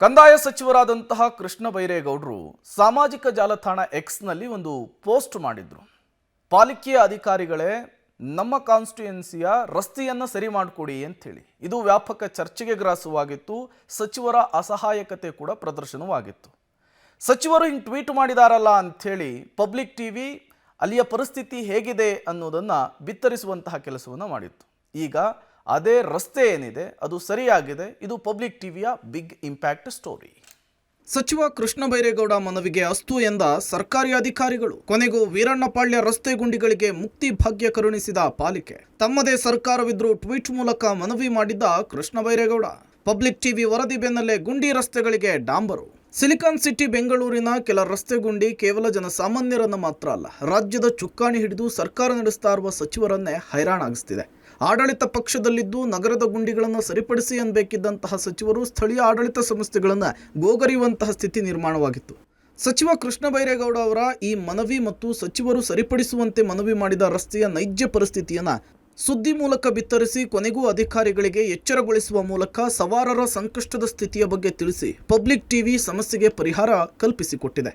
ಕಂದಾಯ ಸಚಿವರಾದಂತಹ ಕೃಷ್ಣ ಬೈರೇಗೌಡರು ಸಾಮಾಜಿಕ ಜಾಲತಾಣ ಎಕ್ಸ್ನಲ್ಲಿ ಒಂದು ಪೋಸ್ಟ್ ಮಾಡಿದ್ರು. ಪಾಲಿಕೆಯ ಅಧಿಕಾರಿಗಳೇ, ನಮ್ಮ ಕಾನ್ಸ್ಟಿಟ್ಯೂಯೆನ್ಸಿಯ ರಸ್ತೆಯನ್ನು ಸರಿ ಮಾಡಿಕೊಡಿ ಅಂತೇಳಿ. ಇದು ವ್ಯಾಪಕ ಚರ್ಚೆಗೆ ಗ್ರಾಸವಾಗಿತ್ತು. ಸಚಿವರ ಅಸಹಾಯಕತೆ ಕೂಡ ಪ್ರದರ್ಶನವಾಗಿತ್ತು. ಸಚಿವರು ಹಿಂಗೆ ಟ್ವೀಟ್ ಮಾಡಿದಾರಲ್ಲ ಅಂಥೇಳಿ ಪಬ್ಲಿಕ್ ಟಿವಿ ಅಲ್ಲಿಯ ಪರಿಸ್ಥಿತಿ ಹೇಗಿದೆ ಅನ್ನೋದನ್ನು ಬಿತ್ತರಿಸುವಂತಹ ಕೆಲಸವನ್ನು ಮಾಡಿತ್ತು. ಈಗ ಅದೇ ರಸ್ತೆ ಏನಿದೆ ಅದು ಸರಿಯಾಗಿದೆ. ಇದು ಪಬ್ಲಿಕ್ ಟಿವಿಯ ಬಿಗ್ ಇಂಪ್ಯಾಕ್ಟ್ ಸ್ಟೋರಿ. ಸಚಿವ ಕೃಷ್ಣ ಬೈರೇಗೌಡ ಮನವಿಗೆ ಅಸ್ತು ಎಂದ ಸರ್ಕಾರಿ ಅಧಿಕಾರಿಗಳು. ಕೊನೆಗೂ ವೀರಣ್ಣಪಾಳ್ಯ ರಸ್ತೆ ಗುಂಡಿಗಳಿಗೆ ಮುಕ್ತಿ ಭಾಗ್ಯ ಕರುಣಿಸಿದ ಪಾಲಿಕೆ. ತಮ್ಮದೇ ಸರ್ಕಾರವಿದ್ರೂ ಟ್ವೀಟ್ ಮೂಲಕ ಮನವಿ ಮಾಡಿದ್ದ ಕೃಷ್ಣ ಬೈರೇಗೌಡ. ಪಬ್ಲಿಕ್ ಟಿವಿ ವರದಿ ಬೆನ್ನಲ್ಲೇ ಗುಂಡಿ ರಸ್ತೆಗಳಿಗೆ ಡಾಂಬರು. ಸಿಲಿಕಾನ್ ಸಿಟಿ ಬೆಂಗಳೂರಿನ ಕೆಲ ರಸ್ತೆ ಗುಂಡಿ ಕೇವಲ ಜನಸಾಮಾನ್ಯರನ್ನು ಮಾತ್ರ ಅಲ್ಲ, ರಾಜ್ಯದ ಚುಕ್ಕಾಣಿ ಹಿಡಿದು ಸರ್ಕಾರ ನಡೆಸ್ತಾ ಇರುವ ಸಚಿವರನ್ನೇ ಹೈರಾಣಾಗಿಸ್ತಿದೆ. ಆಡಳಿತ ಪಕ್ಷದಲ್ಲಿದ್ದು ನಗರದ ಗುಂಡಿಗಳನ್ನು ಸರಿಪಡಿಸಿ ಅನ್ಬೇಕಿದ್ದಂತಹ ಸಚಿವರು ಸ್ಥಳೀಯ ಆಡಳಿತ ಸಂಸ್ಥೆಗಳನ್ನು ಗೋಗರಿಯುವಂತಹ ಸ್ಥಿತಿ ನಿರ್ಮಾಣವಾಗಿತ್ತು. ಸಚಿವ ಕೃಷ್ಣ ಬೈರೇಗೌಡ ಅವರ ಈ ಮನವಿ ಮತ್ತು ಸಚಿವರು ಸರಿಪಡಿಸುವಂತೆ ಮನವಿ ಮಾಡಿದ ರಸ್ತೆಯ ನೈಜ ಪರಿಸ್ಥಿತಿಯನ್ನು ಸುದ್ದಿ ಮೂಲಕ ಬಿತ್ತರಿಸಿ ಕೊನೆಗೂ ಅಧಿಕಾರಿಗಳಿಗೆ ಎಚ್ಚರಗೊಳಿಸುವ ಮೂಲಕ ಸವಾರರ ಸಂಕಷ್ಟದ ಸ್ಥಿತಿಯ ಬಗ್ಗೆ ತಿಳಿಸಿ ಪಬ್ಲಿಕ್ ಟಿವಿ ಸಮಸ್ಯೆಗೆ ಪರಿಹಾರ ಕಲ್ಪಿಸಿಕೊಟ್ಟಿದೆ.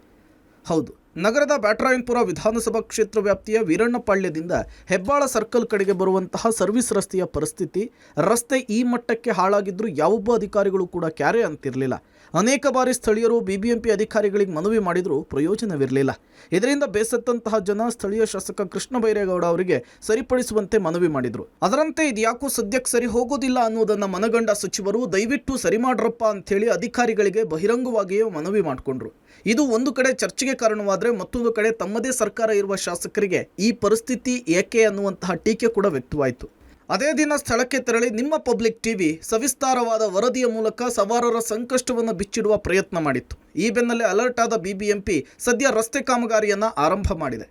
ಹೌದು, ನಗರದ ಬ್ಯಾಟರಾಯನಪುರ ವಿಧಾನಸಭಾ ಕ್ಷೇತ್ರ ವ್ಯಾಪ್ತಿಯ ವೀರಣ್ಣಪಾಳ್ಯದಿಂದ ಹೆಬ್ಬಾಳ ಸರ್ಕಲ್ ಕಡೆಗೆ ಬರುವಂತಹ ಸರ್ವಿಸ್ ರಸ್ತೆಯ ಪರಿಸ್ಥಿತಿ. ರಸ್ತೆ ಈ ಮಟ್ಟಕ್ಕೆ ಹಾಳಾಗಿದ್ದರೂ ಯಾವೊಬ್ಬ ಅಧಿಕಾರಿಗಳು ಕೂಡ ಕ್ಯಾರೆ ಅಂತಿರಲಿಲ್ಲ. ಅನೇಕ ಬಾರಿ ಸ್ಥಳೀಯರು ಬಿಬಿಎಂಪಿ ಅಧಿಕಾರಿಗಳಿಗೆ ಮನವಿ ಮಾಡಿದರೂ ಪ್ರಯೋಜನವಿರಲಿಲ್ಲ. ಇದರಿಂದ ಬೇಸತ್ತಂತಹ ಜನ ಸ್ಥಳೀಯ ಶಾಸಕ ಕೃಷ್ಣ ಬೈರೇಗೌಡ ಅವರಿಗೆ ಸರಿಪಡಿಸುವಂತೆ ಮನವಿ ಮಾಡಿದರು. ಅದರಂತೆ ಇದ್ಯಾಕೋ ಸದ್ಯಕ್ಕೆ ಸರಿ ಹೋಗೋದಿಲ್ಲ ಅನ್ನೋದನ್ನು ಮನಗಂಡ ಸಚಿವರು ದಯವಿಟ್ಟು ಸರಿ ಮಾಡ್ರಪ್ಪ ಅಂಥೇಳಿ ಅಧಿಕಾರಿಗಳಿಗೆ ಬಹಿರಂಗವಾಗಿಯೇ ಮನವಿ ಮಾಡಿಕೊಂಡ್ರು. ಇದು ಒಂದು ಕಡೆ ಚರ್ಚೆಗೆ ಕಾರಣವಾದರೆ ಮತ್ತೊಂದು ಕಡೆ ತಮ್ಮದೇ ಸರ್ಕಾರ ಇರುವ ಶಾಸಕರಿಗೆ ಈ ಪರಿಸ್ಥಿತಿ ಏಕೆ ಅನ್ನುವಂತಹ ಟೀಕೆ ಕೂಡ ವ್ಯಕ್ತವಾಯಿತು. ಅದೇ ದಿನ ಸ್ಥಳಕ್ಕೆ ತೆರಳಿ ನಿಮ್ಮ ಪಬ್ಲಿಕ್ ಟಿವಿ ಸವಿಸ್ತಾರವಾದ ವರದಿಯ ಮೂಲಕ ಸವಾರರ ಸಂಕಷ್ಟವನ್ನು ಬಿಚ್ಚಿಡುವ ಪ್ರಯತ್ನ ಮಾಡಿತ್ತು. ಈ ಬೆನ್ನಲ್ಲೇ ಅಲರ್ಟ್ ಆದ ಬಿಬಿಎಂಪಿ ಸದ್ಯ ರಸ್ತೆ ಕಾಮಗಾರಿಯನ್ನು ಆರಂಭ ಮಾಡಿದೆ.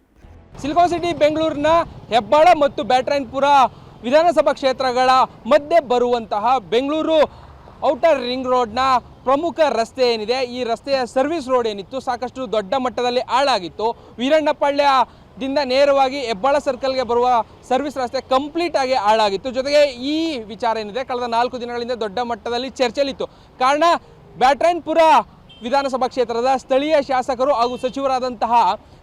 ಸಿಲಿಕಾನ್ ಸಿಟಿ ಬೆಂಗಳೂರಿನ ಹೆಬ್ಬಾಳ ಮತ್ತು ಬ್ಯಾಟರಾಯನಪುರ ವಿಧಾನಸಭಾ ಕ್ಷೇತ್ರಗಳ ಮಧ್ಯೆ ಬರುವಂತಹ ಬೆಂಗಳೂರು ಔಟರ್ ರಿಂಗ್ ರೋಡ್ನ ಪ್ರಮುಖ ರಸ್ತೆ ಏನಿದೆ, ಈ ರಸ್ತೆಯ ಸರ್ವಿಸ್ ರೋಡ್ ಏನಿತ್ತು ಸಾಕಷ್ಟು ದೊಡ್ಡ ಮಟ್ಟದಲ್ಲಿ ಹಾಳಾಗಿತ್ತು. ವೀರಣ್ಣಪಾಳ್ಯದಿಂದ ನೇರವಾಗಿ ಹೆಬ್ಬಾಳ ಸರ್ಕಲ್ಗೆ ಬರುವ ಸರ್ವಿಸ್ ರಸ್ತೆ ಕಂಪ್ಲೀಟ್ ಆಗಿ ಹಾಳಾಗಿತ್ತು. ಜೊತೆಗೆ ಈ ವಿಚಾರ ಏನಿದೆ ಕಳೆದ 4 ದಿನಗಳಿಂದ ದೊಡ್ಡ ಮಟ್ಟದಲ್ಲಿ ಚರ್ಚೆಯಲ್ಲಿತ್ತು. ಕಾರಣ ಬ್ಯಾಟರಾಯನಪುರ ವಿಧಾನಸಭಾ ಕ್ಷೇತ್ರದ ಸ್ಥಳೀಯ ಶಾಸಕರು ಹಾಗೂ ಸಚಿವರಾದಂತಹ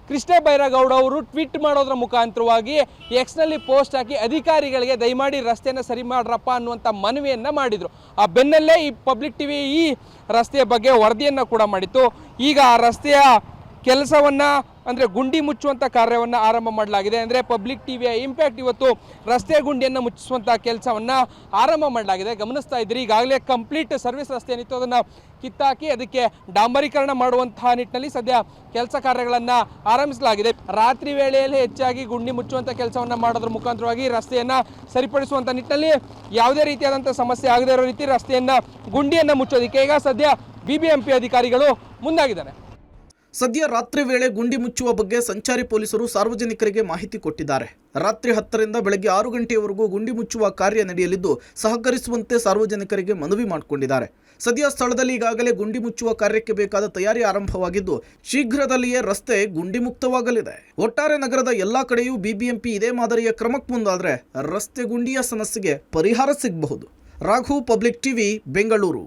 ಕೃಷ್ಣ ಬೈರೇಗೌಡ ಅವರು ಟ್ವೀಟ್ ಮಾಡೋದ್ರ ಮುಖಾಂತರವಾಗಿ ಎಕ್ಸ್ನಲ್ಲಿ ಪೋಸ್ಟ್ ಹಾಕಿ ಅಧಿಕಾರಿಗಳಿಗೆ ದಯಮಾಡಿ ರಸ್ತೆಯನ್ನು ಸರಿ ಮಾಡ್ರಪ್ಪ ಅನ್ನುವಂಥ ಮನವಿಯನ್ನು ಮಾಡಿದರು. ಆ ಬೆನ್ನಲ್ಲೇ ಈ ಪಬ್ಲಿಕ್ ಟಿವಿ ಈ ರಸ್ತೆಯ ಬಗ್ಗೆ ವರದಿಯನ್ನು ಕೂಡ ಮಾಡಿತ್ತು. ಈಗ ಆ ರಸ್ತೆಯ ಕೆಲಸವನ್ನು ಅಂದರೆ ಗುಂಡಿ ಮುಚ್ಚುವಂಥ ಕಾರ್ಯವನ್ನು ಆರಂಭ ಮಾಡಲಾಗಿದೆ. ಅಂದರೆ ಪಬ್ಲಿಕ್ ಟಿವಿಯ ಇಂಪ್ಯಾಕ್ಟ್ ಇವತ್ತು ರಸ್ತೆ ಗುಂಡಿಯನ್ನು ಮುಚ್ಚಿಸುವಂಥ ಕೆಲಸವನ್ನು ಆರಂಭ ಮಾಡಲಾಗಿದೆ. ಗಮನಿಸ್ತಾ ಇದ್ದೀರಿ, ಈಗಾಗಲೇ ಕಂಪ್ಲೀಟ್ ಸರ್ವಿಸ್ ರಸ್ತೆ ಏನಿತ್ತು ಅದನ್ನು ಕಿತ್ತಾಕಿ ಅದಕ್ಕೆ ಡಾಂಬರೀಕರಣ ಮಾಡುವಂತಹ ನಿಟ್ಟಿನಲ್ಲಿ ಸದ್ಯ ಕೆಲಸ ಕಾರ್ಯಗಳನ್ನು ಆರಂಭಿಸಲಾಗಿದೆ. ರಾತ್ರಿ ವೇಳೆಯಲ್ಲಿ ಹೆಚ್ಚಾಗಿ ಗುಂಡಿ ಮುಚ್ಚುವಂಥ ಕೆಲಸವನ್ನು ಮಾಡೋದ್ರ ಮುಖಾಂತರವಾಗಿ ರಸ್ತೆಯನ್ನು ಸರಿಪಡಿಸುವಂಥ ನಿಟ್ಟಿನಲ್ಲಿ ಯಾವುದೇ ರೀತಿಯಾದಂಥ ಸಮಸ್ಯೆ ಆಗದೇ ಇರೋ ರೀತಿ ರಸ್ತೆಯನ್ನು ಗುಂಡಿಯನ್ನು ಮುಚ್ಚೋದಕ್ಕೆ ಈಗ ಸದ್ಯ ಬಿಬಿಎಂಪಿ ಅಧಿಕಾರಿಗಳು ಮುಂದಾಗಿದ್ದಾರೆ. ಸದ್ಯ ರಾತ್ರಿ ವೇಳೆ ಗುಂಡಿ ಮುಚ್ಚುವ ಬಗ್ಗೆ ಸಂಚಾರಿ ಪೊಲೀಸರು ಸಾರ್ವಜನಿಕರಿಗೆ ಮಾಹಿತಿ ಕೊಟ್ಟಿದ್ದಾರೆ. ರಾತ್ರಿ 10ರಿಂದ ಬೆಳಗ್ಗೆ 6 ಗಂಟೆಯವರೆಗೂ ಗುಂಡಿ ಮುಚ್ಚುವ ಕಾರ್ಯ ನಡೆಯಲಿದ್ದು ಸಹಕರಿಸುವಂತೆ ಸಾರ್ವಜನಿಕರಿಗೆ ಮನವಿ ಮಾಡಿಕೊಂಡಿದ್ದಾರೆ. ಸದ್ಯ ಸ್ಥಳದಲ್ಲಿ ಈಗಾಗಲೇ ಗುಂಡಿ ಮುಚ್ಚುವ ಕಾರ್ಯಕ್ಕೆ ಬೇಕಾದ ತಯಾರಿ ಆರಂಭವಾಗಿದ್ದು ಶೀಘ್ರದಲ್ಲಿಯೇ ರಸ್ತೆ ಗುಂಡಿ ಮುಕ್ತವಾಗಲಿದೆ. ಒಟ್ಟಾರೆ ನಗರದ ಎಲ್ಲಾ ಕಡೆಯೂ ಬಿಬಿಎಂಪಿ ಇದೇ ಮಾದರಿಯ ಕ್ರಮಕ್ಕೆ ಮುಂದಾದರೆ ರಸ್ತೆ ಗುಂಡಿಯ ಸಮಸ್ಯೆಗೆ ಪರಿಹಾರ ಸಿಗಬಹುದು. Raghu, public TV, Bengaluru.